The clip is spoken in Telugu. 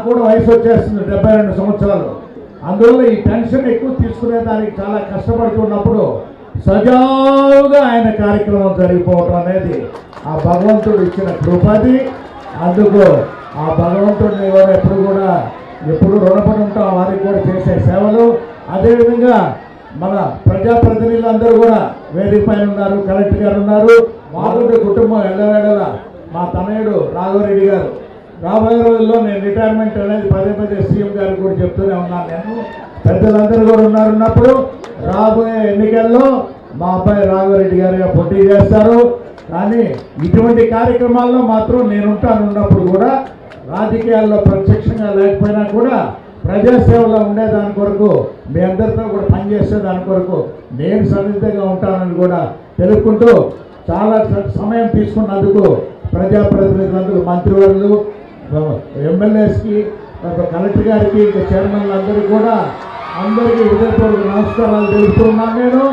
కూడా వయసు వచ్చేస్తుంది 72 సంవత్సరాలు. అందువల్ల ఈ పెన్షన్ ఎక్కువ తీసుకునే దానికి చాలా కష్టపడుతున్నప్పుడు సజావుగా ఆయన కార్యక్రమం జరిగిపోవటం అనేది ఆ భగవంతుడు ఇచ్చిన కృపది. అందుకు ఆ భగవంతుడిని కూడా ఎప్పుడు రుణపడి ఉంటాం వారికి కూడా చేసే సేవలు. అదేవిధంగా మన ప్రజాప్రతినిధులందరూ కూడా వేదిక పైన ఉన్నారు, కలెక్టర్ గారు ఉన్నారు, మాగుంట కుటుంబం ఎల్లవేళలా మా తనయుడు రాఘవరెడ్డి గారు. రాబోయే రోజుల్లో నేను రిటైర్మెంట్ అనేది పదే సీఎం గారికి కూడా చెప్తూనే ఉన్నాను. నేను పెద్దలందరూ కూడా ఉన్నప్పుడు రాబోయే ఎన్నికల్లో మా అబ్బాయి రాఘవరెడ్డి గారు పోటీ చేస్తారు. కానీ ఇటువంటి కార్యక్రమాల్లో మాత్రం ఉన్నప్పుడు కూడా రాజకీయాల్లో ప్రత్యక్షంగా లేకపోయినా కూడా ప్రజాసేవలో ఉండేదాని కొరకు మీ అందరితో కూడా పనిచేసే దాని కొరకు నేను సన్నిహితంగా ఉంటానని కూడా తెలుపుకుంటూ చాలా సమయం తీసుకున్నందుకు ప్రజాప్రతినిధులందరూ, మంత్రివర్యులు, ఎమ్మెల్యేస్కి, కలెక్టర్ గారికి, చైర్మన్లు అందరికీ కూడా అందరికీ హృదయపూర్వక నమస్కారాలు తెలుపుతున్నాను నేను.